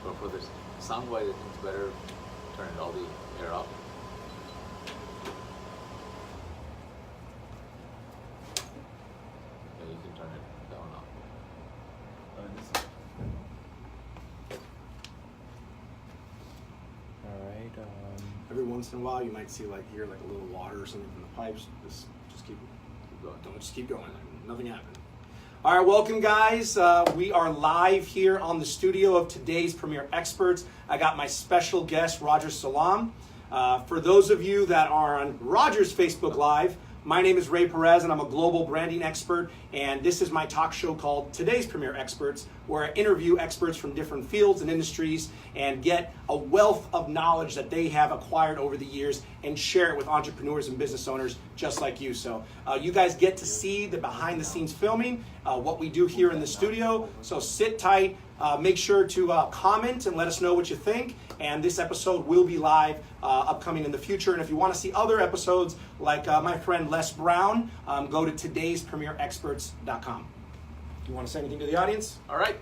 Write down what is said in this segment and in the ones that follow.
But for this sound-wise, I think it's better turn it all the air off. Yeah, you can turn it down off. All right. Every once in a while, you might see hear a little water or something from the pipes. Just keep going. Don't just keep going. Nothing happened. All right, welcome guys. We are live here on the studio of today's Premier Experts. I got my special guest, Roger Salam. For those of you that are on Roger's Facebook Live, my name is Ray Perez and I'm a global branding expert, and this is my talk show called Today's Premier Experts, where I interview experts from different fields and industries and get a wealth of knowledge that they have acquired over the years and share it with entrepreneurs and business owners just like you. So you guys get to see the behind the scenes filming, what we do here in the studio. So sit tight, make sure to comment and let us know what you think. And this episode will be live upcoming in the future. And if you want to see other episodes like my friend Les Brown, go to todayspremierexperts.com. You want to say anything to the audience? All right.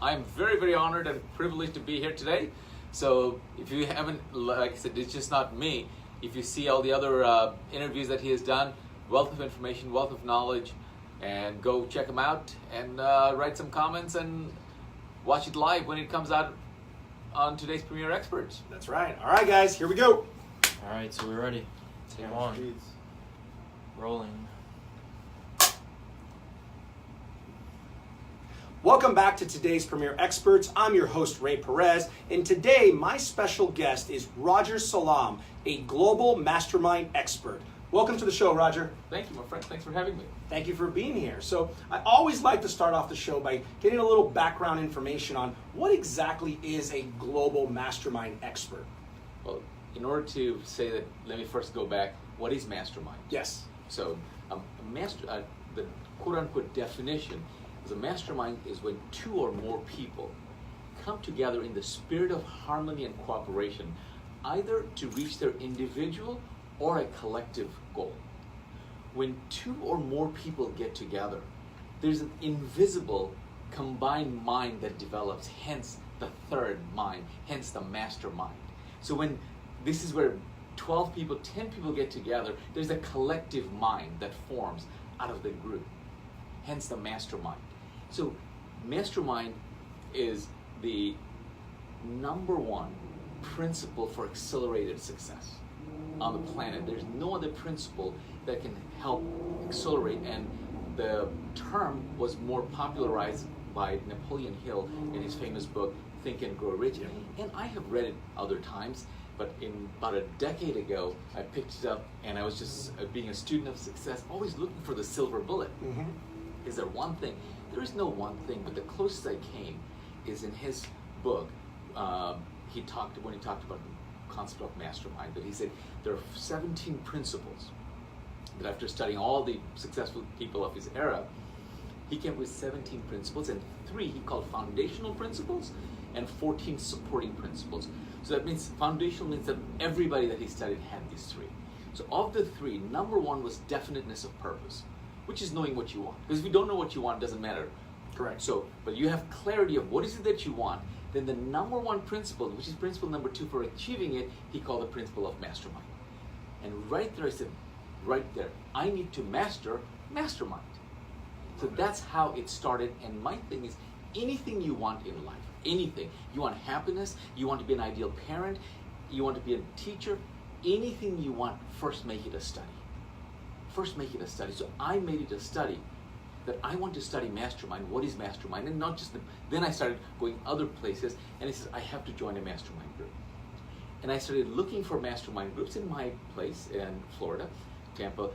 I'm very, very honored and privileged to be here today. So if you haven't, like I said, it's just not me. If you see all the other interviews that he has done, wealth of information, wealth of knowledge, and go check him out and write some comments and watch it live when it comes out on Today's Premier Experts. That's right. All right, guys, here we go. All right, so we're ready. Take one. Rolling. Welcome back to Today's Premier Experts. I'm your host, Ray Perez, and today my special guest is Roger Salam, a global mastermind expert. Welcome to the show, Roger. Thank you, my friend. Thanks for having me. Thank you for being here. So I always like to start off the show by getting a little background information on what exactly is a global mastermind expert. Well, in order to say that, let me first go back. What is mastermind? Yes. So the quote-unquote definition is a mastermind is when two or more people come together in the spirit of harmony and cooperation, either to reach their individual or a collective goal. When two or more people get together, there's an invisible combined mind that develops, hence the third mind, hence the mastermind. So when this is where 12 people, 10 people get together, there's a collective mind that forms out of the group, hence the mastermind. So mastermind is the number one principle for accelerated success on the planet. There's no other principle that can help accelerate, and the term was more popularized by Napoleon Hill in his famous book, Think and Grow Rich. And I have read it other times, but in about a decade ago, I picked it up, and I was just being a student of success, always looking for the silver bullet. Mm-hmm. Is there one thing? There is no one thing, but the closest I came is in his book. When he talked about the concept of mastermind, but he said there are 17 principles that after studying all the successful people of his era, he came up with 17 principles, and 3 he called foundational principles and 14 supporting principles. So that means foundational means that everybody that he studied had these 3. So of the 3, number 1 was definiteness of purpose, which is knowing what you want. Because if you don't know what you want, it doesn't matter. Correct. So, but you have clarity of what is it that you want, then the number 1 principle, which is principle number 2 for achieving it, he called the principle of mastermind. And right there I said, right there, I need to master mastermind. So that's how it started, and my thing is, anything you want in life, anything. You want happiness, you want to be an ideal parent, you want to be a teacher, anything you want, first make it a study. First make it a study. So I made it a study that I want to study mastermind. What is mastermind? And not just then I started going other places, and it says I have to join a mastermind group. And I started looking for mastermind groups in my place in Florida, Tampa.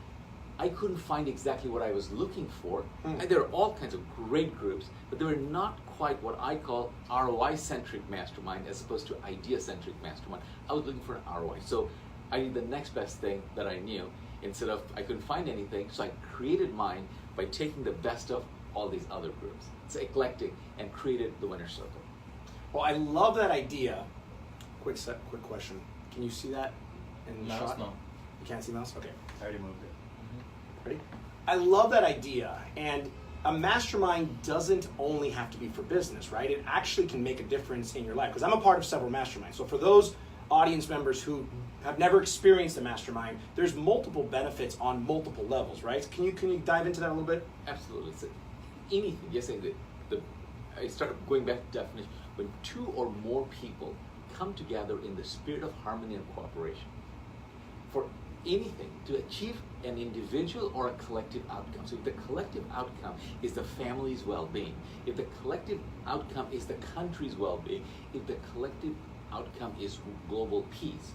I couldn't find exactly what I was looking for. And there are all kinds of great groups, but they were not quite what I call ROI-centric mastermind as opposed to idea-centric mastermind. I was looking for an ROI. So I did the next best thing that I knew. Instead of, I couldn't find anything, so I created mine by taking the best of all these other groups. It's eclectic, and created the winner circle. Well, I love that idea. Quick question. Can you see that in the shot? No. You can't see mouse? Okay. I already moved it. Ready? I love that idea, and a mastermind doesn't only have to be for business, right? It actually can make a difference in your life. Because I'm a part of several masterminds. So for those audience members who have never experienced a mastermind, there's multiple benefits on multiple levels, right? Can you dive into that a little bit? Absolutely. So anything, you're saying that I started going back to definition. When two or more people come together in the spirit of harmony and cooperation for anything to achieve an individual or a collective outcome. So if the collective outcome is the family's well-being, if the collective outcome is the country's well-being, if the collective outcome is global peace,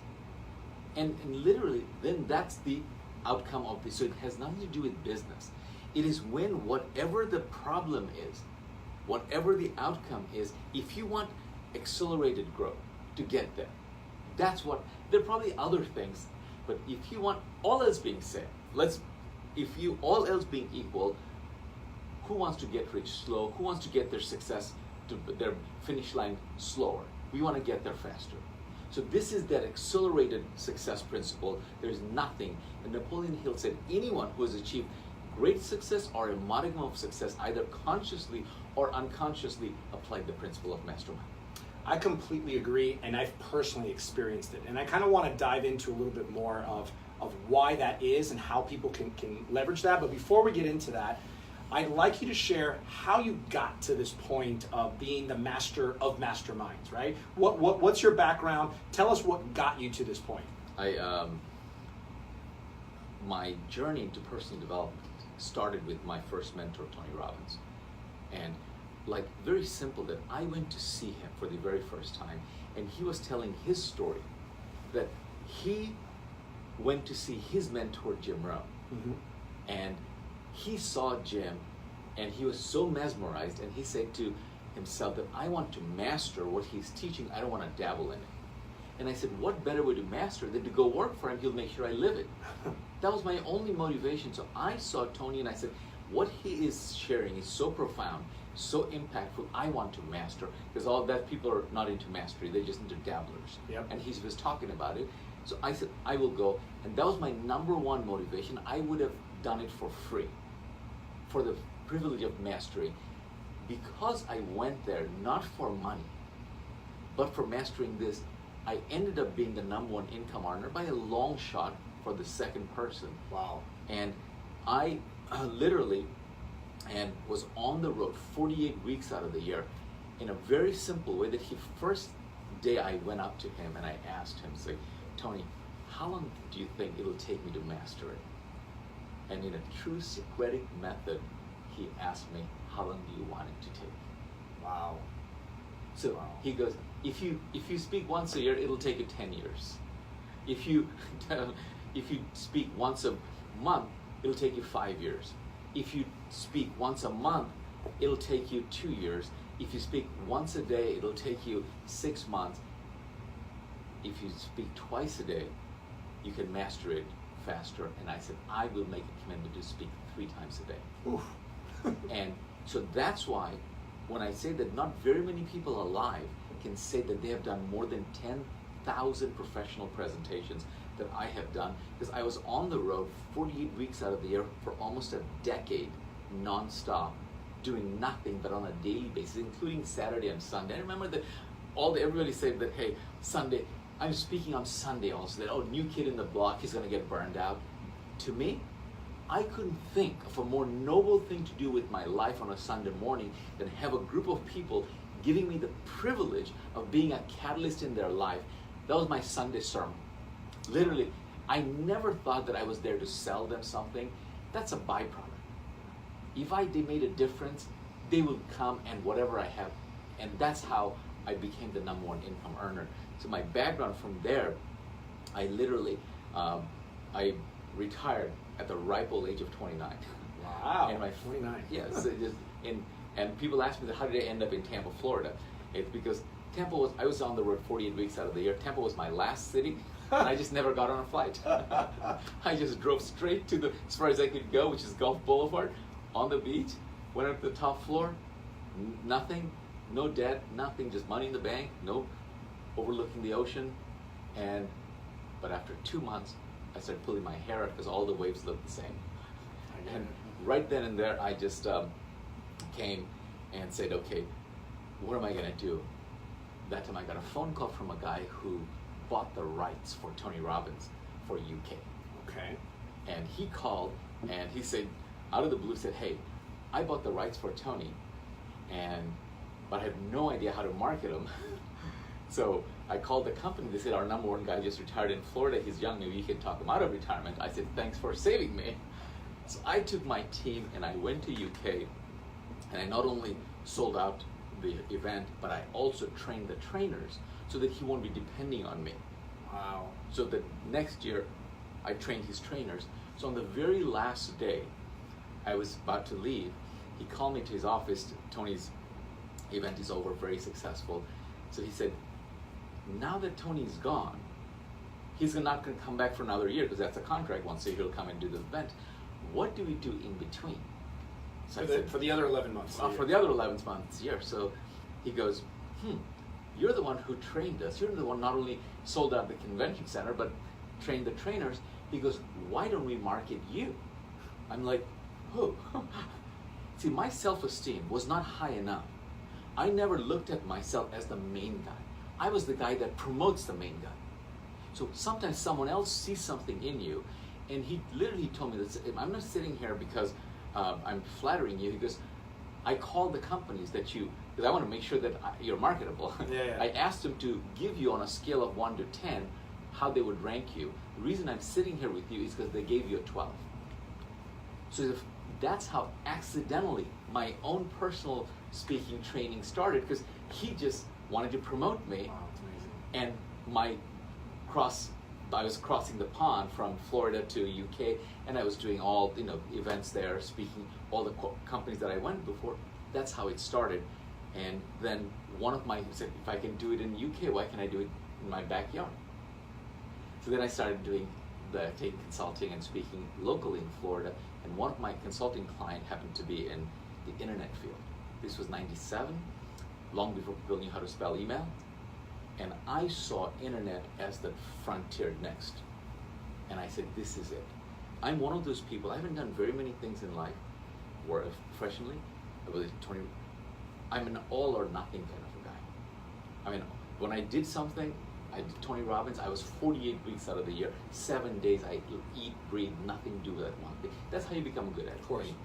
and literally then that's the outcome of this. So it has nothing to do with business. It is when whatever the problem is, whatever the outcome is, if you want accelerated growth to get there, that's what, there are probably other things, but if you want, all else being said, all else being equal, who wants to get rich slow? Who wants to get their success to their finish line slower? We want to get there faster. So this is that accelerated success principle. There's nothing, and Napoleon Hill said, anyone who has achieved great success or a modicum of success, either consciously or unconsciously, applied the principle of mastermind. I completely agree, and I've personally experienced it. And I kind of want to dive into a little bit more of why that is and how people can leverage that. But before we get into that, I'd like you to share how you got to this point of being the master of masterminds, right? What's your background? Tell us what got you to this point. My journey into personal development started with my first mentor, Tony Robbins. And like very simple, that I went to see him for the very first time, and he was telling his story that he went to see his mentor, Jim Rohn. Mm-hmm. And he saw Jim, and he was so mesmerized, and he said to himself that I want to master what he's teaching. I don't want to dabble in it. And I said, what better way to master than to go work for him? He'll make sure I live it. That was my only motivation. So I saw Tony and I said, what he is sharing is so profound, so impactful. I want to master, because all that people are not into mastery. They're just into dabblers. Yep. And he was talking about it. So I said, I will go. And that was my number one motivation. I would have done it for free, for the privilege of mastery, because I went there not for money, but for mastering this. I ended up being the number one income earner by a long shot for the second person. Wow. And I literally was on the road 48 weeks out of the year in a very simple way. That first day I went up to him and I asked him, say, Tony, how long do you think it'll take me to master it? And in a true Socratic method, he asked me, how long do you want it to take? Wow. So wow. He goes, if you speak once a year, it'll take you 10 years. If you speak once a month, it'll take you 5 years. If you speak once a month, it'll take you 2 years. If you speak once a day, it'll take you 6 months. If you speak twice a day, you can master it faster. And I said, I will make a commitment to speak 3 times a day. Oof. And so that's why when I say that not very many people alive can say that they have done more than 10,000 professional presentations that I have done, because I was on the road 48 weeks out of the year for almost a decade, nonstop, doing nothing but on a daily basis, including Saturday and Sunday. I remember that everybody said that, hey, Sunday, I'm speaking on Sunday also, that, oh, new kid in the block, he's gonna get burned out. To me, I couldn't think of a more noble thing to do with my life on a Sunday morning than have a group of people giving me the privilege of being a catalyst in their life. That was my Sunday sermon. Literally, I never thought that I was there to sell them something. That's a byproduct. If they made a difference, they would come and whatever I have. And that's how I became the number one income earner. So my background from there, I literally, I retired at the ripe old age of 29. Wow, and 29. Yes, and people ask me, how did I end up in Tampa, Florida? It's because I was on the road 48 weeks out of the year. Tampa was my last city, and I just never got on a flight. I just drove straight to as far as I could go, which is Gulf Boulevard, on the beach, went up to the top floor, nothing, no debt, nothing, just money in the bank, no overlooking the ocean. But after 2 months, I started pulling my hair out because all the waves looked the same. And right then and there, I just came and said, okay, what am I going to do? That time I got a phone call from a guy who bought the rights for Tony Robbins for UK. Okay. And he called and he said, out of the blue, said, hey, I bought the rights for Tony, but I have no idea how to market them. So I called the company. They said, our number one guy just retired in Florida. He's young. Maybe you can talk him out of retirement. I said, thanks for saving me. So I took my team and I went to UK, and I not only sold out the event, but I also trained the trainers so that he won't be depending on me. Wow. So the next year, I trained his trainers. So on the very last day, I was about to leave. He called me to his office. Tony's event is over, very successful. So he said, now that Tony's gone, he's not going to come back for another year because that's a contract. Once a year, he'll come and do the event. What do we do in between? So For the other 11 months. For the other 11 months, yeah. So he goes, you're the one who trained us. You're the one not only sold out the convention center, but trained the trainers. He goes, why don't we market you? I'm like, who? See, my self-esteem was not high enough. I never looked at myself as the main guy. I was the guy that promotes the main guy. So sometimes someone else sees something in you, and he literally told me that I'm not sitting here because I'm flattering you. He goes, I call the companies that because I want to make sure that you're marketable. Yeah. I asked them to give you on a scale of 1 to 10 how they would rank you. The reason I'm sitting here with you is because they gave you a 12. So that's how accidentally my own personal speaking training started, because he just wanted to promote me. Wow, that's amazing. And I was crossing the pond from Florida to UK, and I was doing all events there, speaking all the companies that I went before. That's how it started. And then one of my said, if I can do it in UK, why can't I do it in my backyard? So then I started taking consulting and speaking locally in Florida, and one of my consulting clients happened to be in the internet field. This was 97, long before people knew how to spell email. And I saw internet as the frontier next. And I said, this is it. I'm one of those people, I haven't done very many things in life, or professionally. I'm an all or nothing kind of a guy. I mean, when I did something, I did Tony Robbins, I was 48 weeks out of the year, 7 days I eat, breathe, nothing to do with that one thing. That's how you become good at it. Of course. Right?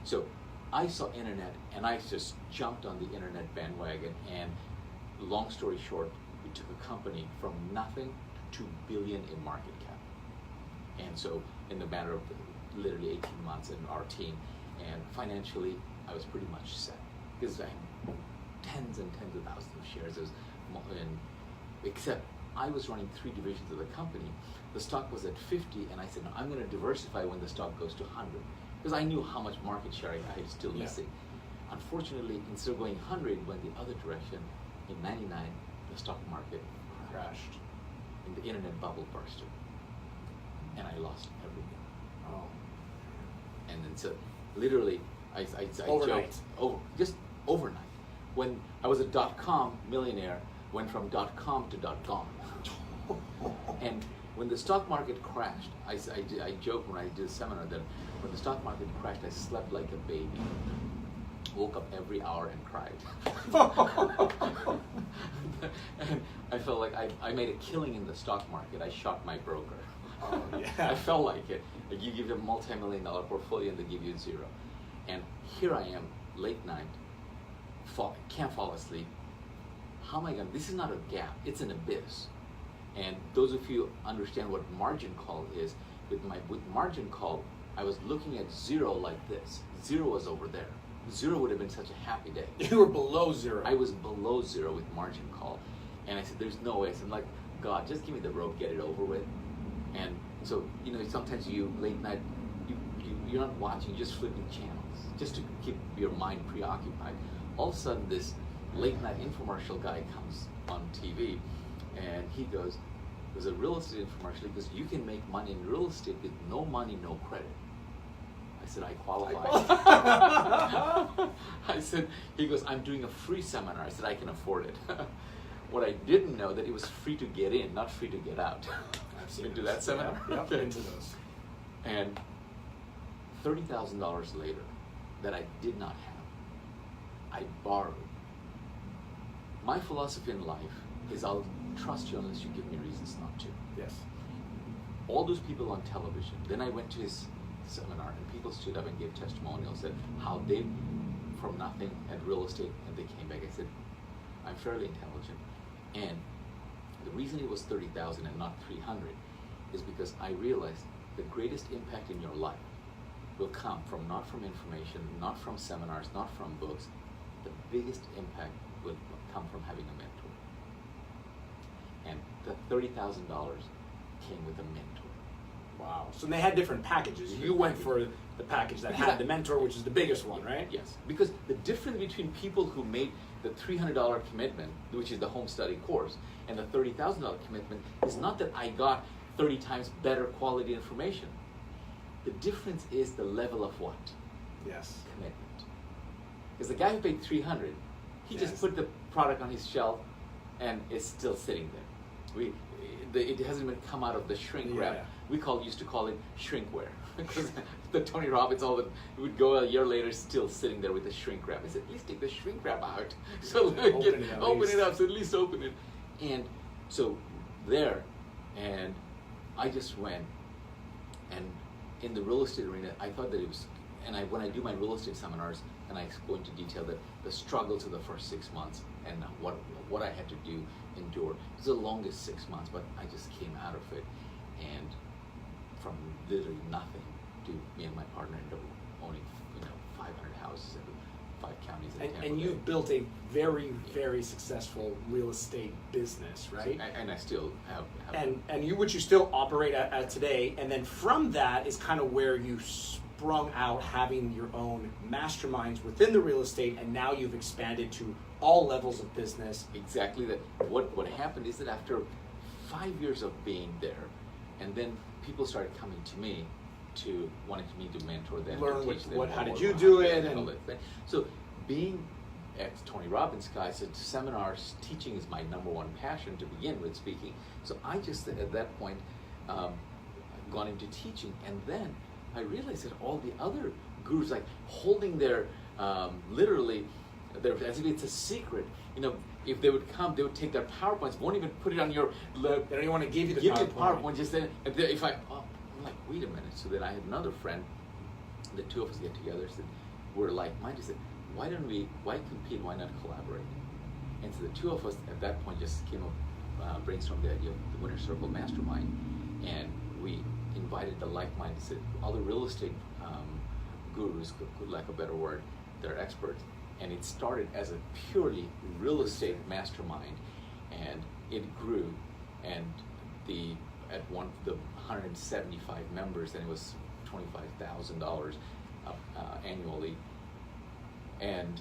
So I saw internet, and I just jumped on the internet bandwagon, and long story short, we took a company from nothing to $2 billion in market cap. And so in the matter of literally 18 months in our team, and financially, I was pretty much set. Because I had tens and tens of thousands of shares, except I was running 3 divisions of the company. The stock was at 50, and I said, no, I'm going to diversify when the stock goes to 100. Because I knew how much market share I was still missing. Unfortunately, instead of going 100, it went the other direction. In 99, the stock market crashed, and the internet bubble bursted, and I lost everything. Oh. And then so, literally, I Overnight. joked, just overnight. When I was a .com millionaire, went from .com to .com. And when the stock market crashed, I joked when I did a seminar that when the stock market crashed, I slept like a baby. Woke up every hour and cried. And I felt like I made a killing in the stock market. I shot my broker. Oh, yeah. I felt like it. Like you give a multi-million-dollar portfolio and they give you 0. And here I am, late night, can't fall asleep. How am I going to, this is not a gap, it's an abyss. And those of you understand what margin call is, with margin call, I was looking at 0 like this. 0 was over there. 0 would have been such a happy day. You were below 0. I was below 0 with margin call. And I said, there's no way. I said, like, God, just give me the rope, get it over with. And so, sometimes you, late night, you're not watching, you're just flipping channels, just to keep your mind preoccupied. All of a sudden, this late night infomercial guy comes on TV, and he goes, there's a real estate infomercial because you can make money in real estate with no money, no credit. I said, I qualify. I said, he goes, I'm doing a free seminar. I said, I can afford it. What I didn't know, that it was free to get in, not free to get out. I've been to that seminar. Yeah, yep, into those. And $30,000 later, that I did not have, I borrowed. My philosophy in life is I'll trust you unless you give me reasons not to. Yes. All those people on television. Then I went to his seminar and people stood up and gave testimonials that how they, from nothing, had real estate and they came back. I said, I'm fairly intelligent. And the reason it was 30,000 and not 300 is because I realized the greatest impact in your life will come from not from information, not from seminars, not from books. The biggest impact will come from having a mentor. And the $30,000 came with a mentor. Wow. So they had different packages. You went for the package that had the mentor, which is the biggest one, right? Yes. Because the difference between people who made the $300 commitment, which is the home study course, and the $30,000 commitment is not that I got 30 times better quality information. The difference is the level of what? Yes. Commitment. Because the guy who paid 300, he just put the product on his shelf and it's still sitting there. It hasn't even come out of the shrink wrap. We used to call it shrinkware. Because the Tony Robbins, it would go a year later, still sitting there with the shrink wrap. I said, at least take the shrink wrap out. So open it up, so at least open it. And so there, and I just went, and in the real estate arena, I thought that it was, and when I do my real estate seminars, and I go into detail that the struggles of the first 6 months and what I had to endure. It was the longest 6 months, but I just came out of it, and from literally nothing to me and my partner ended up owning 500 houses in 5 counties in Tampa and you've built a very, very successful real estate business, right? And I still have and which you still operate at today, and then from that is kind of where you sprung out having your own masterminds within the real estate, and now you've expanded to all levels of business. Exactly that. What happened is that after 5 years of being there, and then people started coming to me to wanting me to mentor them, learn to teach them how more did you about do it, it, and all that thing. So being ex Tony Robbins guy said seminars, teaching is my number one passion to begin with, speaking. So I just at that point gone into teaching, and then I realized that all the other gurus like holding their literally as if it's a secret. If they would come, they would take their PowerPoints, won't even put it on your. They don't even want to give you the PowerPoint. Just then, if I'm like, wait a minute. So then I had another friend. The two of us get together. Said we're like-minded. Said why compete? Why not collaborate? And so the two of us at that point just came up, brainstormed the idea of the Winner Circle Mastermind, and we invited the like-minded, said other real estate gurus, good lack of a better word, they're experts. And it started as a purely real estate mastermind, and it grew, and the 175 members, and it was $25,000 annually. And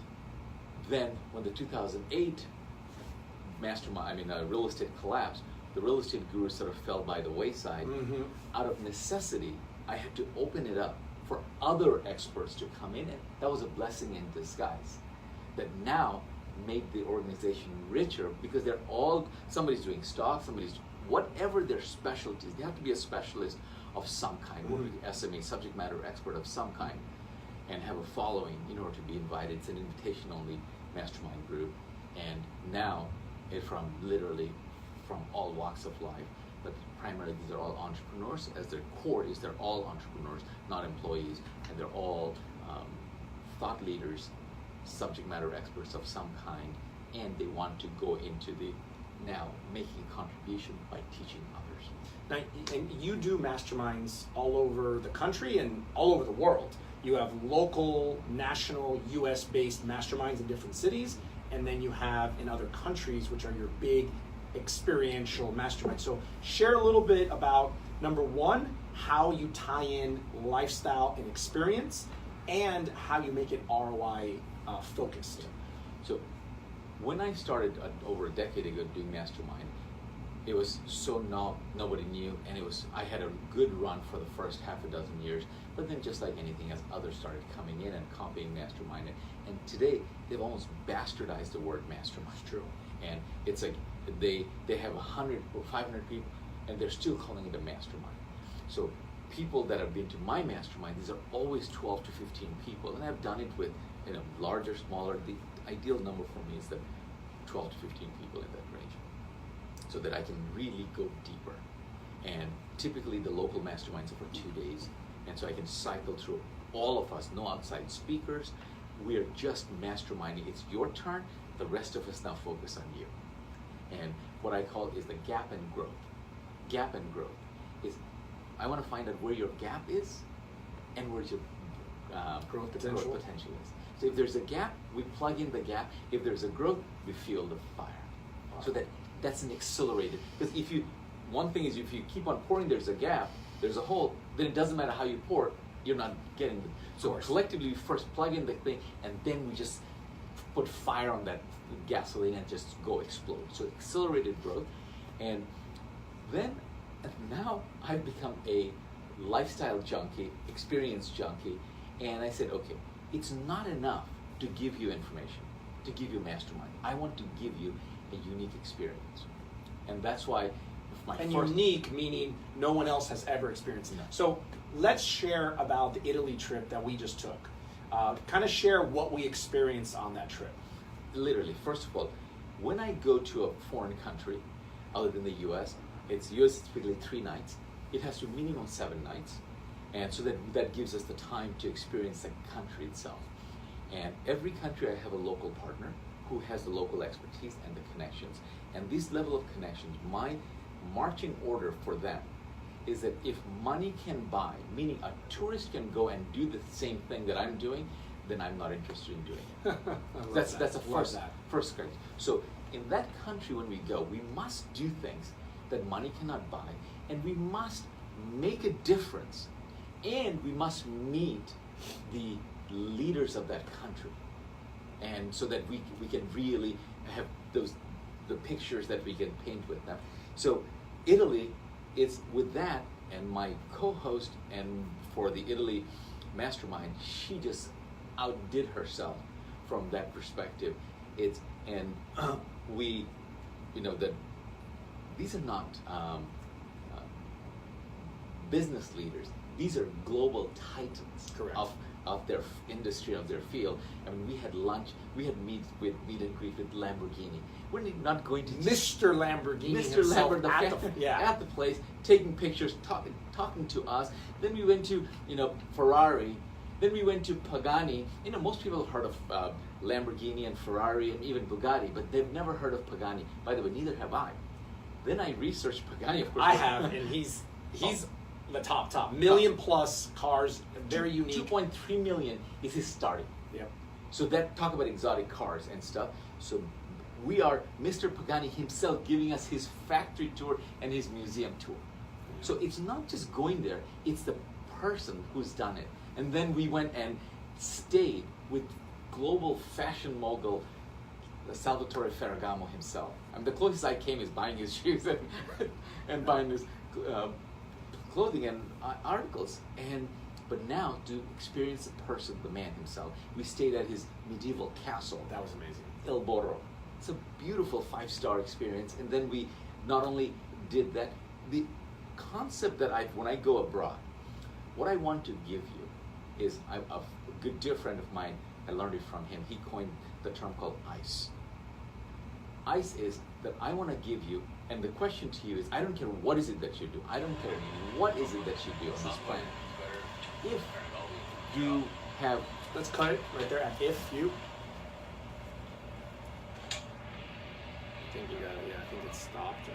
then when the 2008 real estate collapsed, the real estate gurus sort of fell by the wayside. Mm-hmm. Out of necessity, I had to open it up for other experts to come in, and that was a blessing in disguise. That now made the organization richer because they're all, somebody's doing stocks, whatever their specialties, they have to be a specialist of some kind, or SME, subject matter expert of some kind, and have a following in order to be invited. It's an invitation-only mastermind group, and now from all walks of life, but primarily these are all entrepreneurs. As their core is they're all entrepreneurs, not employees, and they're all thought leaders, subject matter experts of some kind, and they want to go into the now making a contribution by teaching others. Now, and you do masterminds all over the country and all over the world. You have local, national, US-based masterminds in different cities, and then you have in other countries, which are your big experiential masterminds. So share a little bit about, number one, how you tie in lifestyle and experience, and how you make it ROI focused. So when I started over a decade ago doing mastermind, it was so nobody knew, and I had a good run for the first half a dozen years, but then just like anything else, others started coming in and copying mastermind, and today they've almost bastardized the word mastermind. It's true. And it's like they have 100 or 500 people, and they're still calling it a mastermind. So people that have been to my mastermind, these are always 12 to 15 people, and I've done it with larger, smaller. ideal number for me is that 12 to 15 people in that range, so that I can really go deeper. And typically the local masterminds are for 2 days, and so I can cycle through all of us, no outside speakers. We are just masterminding. It's your turn. The rest of us now focus on you. And what I call is the gap and growth. Gap and growth is, I want to find out where your gap is and where your growth potential is. So if there's a gap, we plug in the gap. If there's a growth, we fuel the fire. Wow. So that's an accelerated. Because one thing is, if you keep on pouring, there's a gap, there's a hole, then it doesn't matter how you pour, you're not getting it. So collectively, we first plug in the thing, and then we just put fire on that gasoline and just go explode. So accelerated growth. And now I've become a lifestyle junkie, experience junkie, and I said, okay, it's not enough to give you information, to give you mastermind. I want to give you a unique experience. And that's why unique meaning no one else has ever experienced that. So let's share about the Italy trip that we just took. Kind of share what we experienced on that trip. Literally, first of all, when I go to a foreign country, other than the US is typically 3 nights. It has to minimum 7 nights. And so that gives us the time to experience the country itself. And every country I have a local partner who has the local expertise and the connections. And this level of connections, my marching order for them is that if money can buy, meaning a tourist can go and do the same thing that I'm doing, then I'm not interested in doing it. That's a first criteria. So in that country, when we go, we must do things that money cannot buy, and we must make a difference, and we must meet the leaders of that country, and so that we can really have the pictures that we can paint with them. So Italy, it's with that, and my co-host and for the Italy mastermind, she just outdid herself from that perspective. These are not business leaders. These are global titans. Correct. Of their industry, of their field. I mean, we had lunch, we had meet and greet with Lamborghini. We're not going to Mr. Lamborghini himself at the place, taking pictures, talking to us. Then we went to Ferrari. Then we went to Pagani. Most people have heard of Lamborghini and Ferrari and even Bugatti, but they've never heard of Pagani. By the way, neither have I. Then I researched Pagani, of course. I have, and he's the top million plus cars, very unique. 2.3 million is his starting. Yep. So talk about exotic cars and stuff. So we are Mr. Pagani himself giving us his factory tour and his museum tour. So it's not just going there, it's the person who's done it. And then we went and stayed with global fashion mogul Salvatore Ferragamo himself. I mean, the closest I came is buying his shoes and buying his clothing and articles. But now to experience the person, the man himself, we stayed at his medieval castle. That was amazing. El Borro. It's a beautiful 5-star experience. And then we not only did that, the concept that when I go abroad, what I want to give you is a good dear friend of mine, I learned it from him. He coined the term called ICE. ICE is that I want to give you, and the question to you is, I don't care what is it that you do. I don't care what is it that you do on this planet. If you have... Let's cut it right there at if you... I think you got it, I think it's stopped.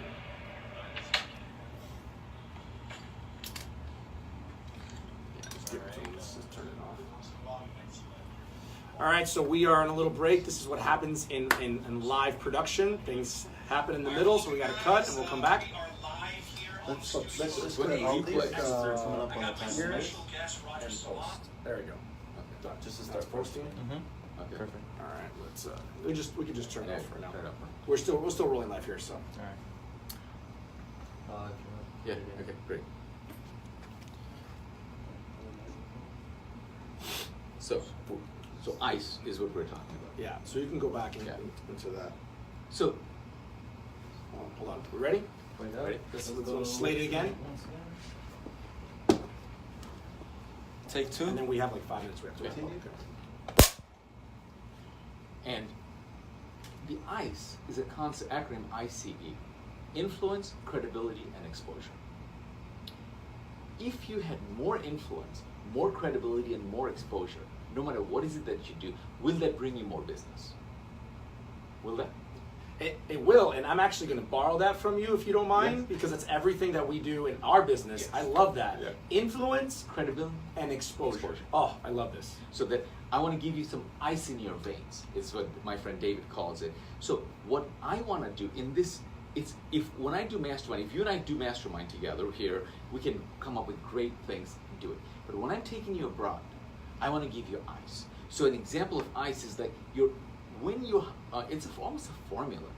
Let's just turn it off. All right, so we are on a little break. This is what happens in live production. Things happen in the middle, so we got to cut, and we'll come back. Let's put it on coming up on the time here and post. There we go. Okay. Just to start posting. Mm-hmm. Okay. Perfect. All right, we can just turn it off for now. Turn it off. We're still rolling live here, so. All right. Yeah, okay, great. So ICE is what we're talking about. Yeah, so you can go back into that. So, hold on. We ready? Ready? Let's slate it again. Take 2. And then we have like 5 minutes. We have to wrap up. And The ICE is a concept acronym ICE: influence, credibility, and exposure. If you had more influence, more credibility, and more exposure, no matter what is it that you do, will that bring you more business? Will that? It will, and I'm actually going to borrow that from you if you don't mind, because it's everything that we do in our business. Yes. I love that. Yeah. Influence, Credibility and exposure. Exposure. Oh, I love this. So that I want to give you some ice in your veins, is what my friend David calls it. So what I want to do in this, when I do mastermind, if you and I do mastermind together here, we can come up with great things and do it. But when I'm taking you abroad, I want to give you ice. So an example of ice is that it's almost a formula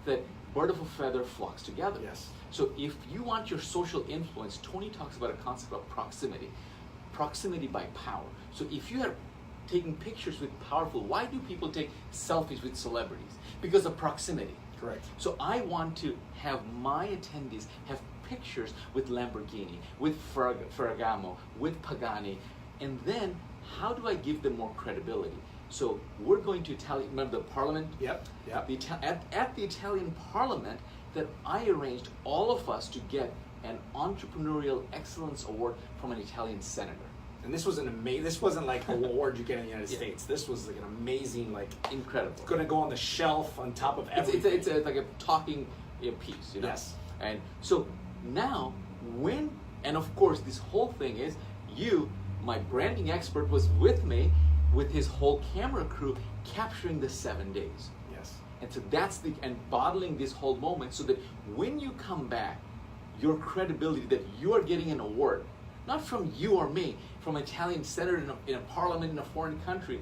that bird of a feather flocks together. Yes. So if you want your social influence, Tony talks about a concept of proximity by power. So if you are taking pictures with why do people take selfies with celebrities? Because of proximity. Correct. So I want to have my attendees have pictures with Lamborghini, with Ferragamo, with Pagani, and then how do I give them more credibility? So we're going to remember the parliament? Yep. At the Italian parliament, that I arranged all of us to get an entrepreneurial excellence award from an Italian senator. And this was this wasn't like an award you get in the United States. This was like an amazing, incredible. It's going to go on the shelf on top of everything. It's like a talking piece, you know? Yes. And so now, and of course, this whole thing is my branding expert was with me with his whole camera crew capturing the 7 days. Yes. And so and bottling this whole moment so that when you come back, your credibility that you are getting an award, not from you or me, from an Italian senator in a parliament in a foreign country,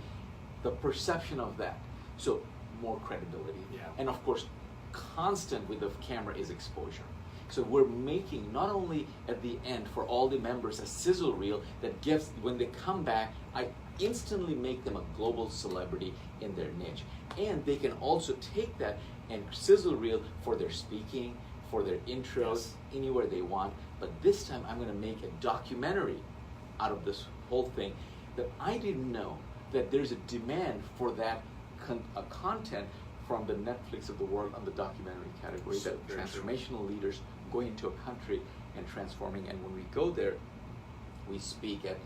the perception of that. So more credibility. Yeah. And of course, constant with the camera is exposure. So we're making not only at the end for all the members a sizzle reel that gives, when they come back, I instantly make them a global celebrity in their niche. And they can also take that and sizzle reel for their speaking, for their intros, anywhere they want. But this time I'm going to make a documentary out of this whole thing that I didn't know that there's a demand for that content from the Netflix of the world on the documentary category, that transformational leaders going into a country and transforming. And when we go there, we speak at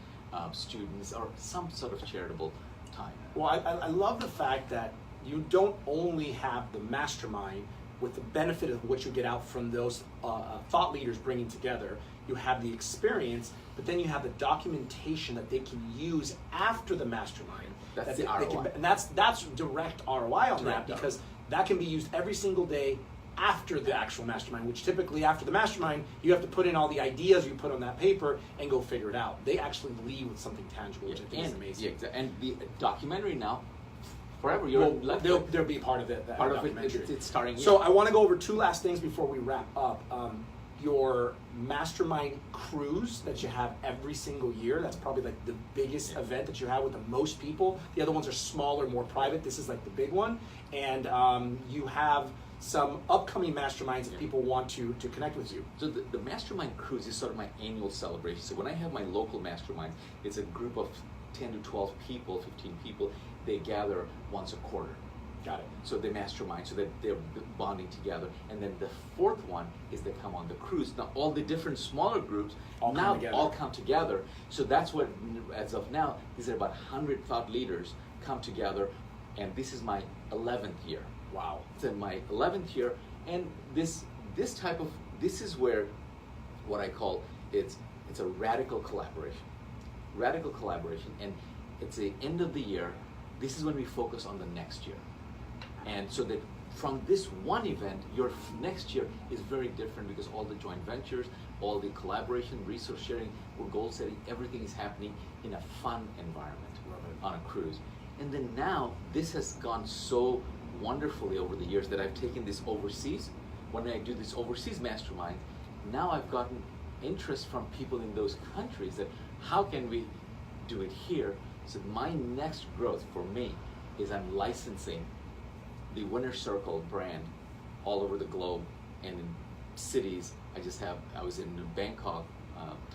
students or some sort of charitable time. Well, I love the fact that you don't only have the mastermind with the benefit of what you get out from those thought leaders bringing together. You have the experience, but then you have the documentation that they can use after the mastermind. That's the ROI. And that's direct ROI on that, because that can be used every single day after the actual mastermind, which typically after the mastermind, you have to put in all the ideas you put on that paper and go figure it out. They actually leave with something tangible, which I think is amazing. Yeah, and the documentary now, forever, they'll be part of it. Part of it, it's starting. So I want to go over two last things before we wrap up. Your mastermind cruise that you have every single year, that's probably like the biggest event that you have with the most people. The other ones are smaller, more private. This is like the big one. And you have some upcoming masterminds if people want to connect with you. So the mastermind cruise is sort of my annual celebration. So when I have my local masterminds, it's a group of 10 to 12 people, 15 people. They gather once a quarter. Got it. So they mastermind, so that they're bonding together. And then the fourth one is they come on the cruise. Now all the different smaller groups all come together. So that's what, as of now, these are about 100 thought leaders come together. And this is my 11th year. Wow. It's in my 11th year. And this is where what I call it's a radical collaboration. Radical collaboration. And it's the end of the year. This is when we focus on the next year. And so that from this one event, your next year is very different, because all the joint ventures, all the collaboration, resource sharing, or goal setting, everything is happening in a fun environment on a cruise. And then now, this has gone so wonderfully over the years that I've taken this overseas. When I do this overseas mastermind, now I've gotten interest from people in those countries that how can we do it here? So my next growth for me is I'm licensing the Winner Circle brand all over the globe and in cities. I was in Bangkok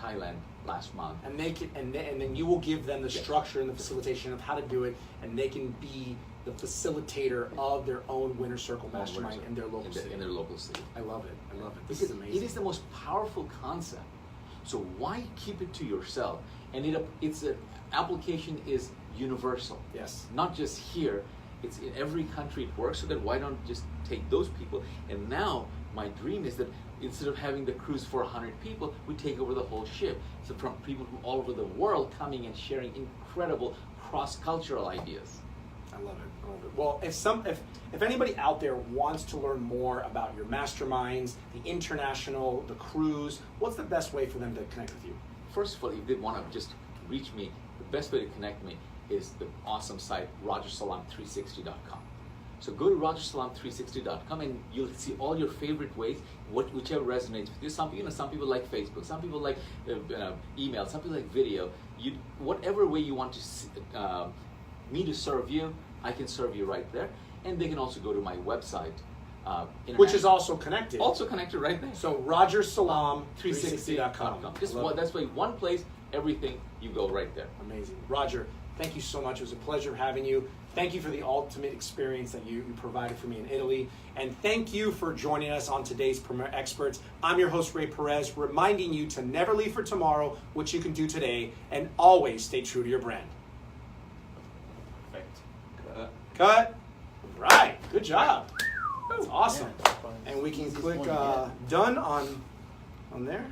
Thailand last month. And they can, and then you will give them the structure and the facilitation of how to do it, and they can be the facilitator of their own Winner Circle Mastermind in their local city. In their local city. I love it. I love it. This Because is amazing. it is the most powerful concept. So why keep it to yourself? And its application is universal. Yes. Not just here. It's in every country it works. So then why don't just take those people? And now my dream is that instead of having the cruise for 100 people, we take over the whole ship. So from people from all over the world coming and sharing incredible cross-cultural ideas. I love it. I love it. Well, if anybody out there wants to learn more about your masterminds, the international, the cruise, what's the best way for them to connect with you? First of all, if they want to just reach me, the best way to connect me is the awesome site rogersalam360.com. So go to rogersalam360.com and you'll see all your favorite ways, whichever resonates with you. Some people like Facebook, some people like email, some people like video. Whatever way you want to me to serve you, I can serve you right there. And they can also go to my website, which is also connected. Also connected right there. So rogersalam360.com. That's why one place, everything, you go right there. Amazing. Roger, thank you so much. It was a pleasure having you. Thank you for the ultimate experience that you provided for me in Italy. And thank you for joining us on today's Premier Experts. I'm your host, Ray Perez, reminding you to never leave for tomorrow what you can do today, and always stay true to your brand. Perfect. Cut. Right. Good job. That's awesome. Yeah, And we can Easiest click one yet. done on there.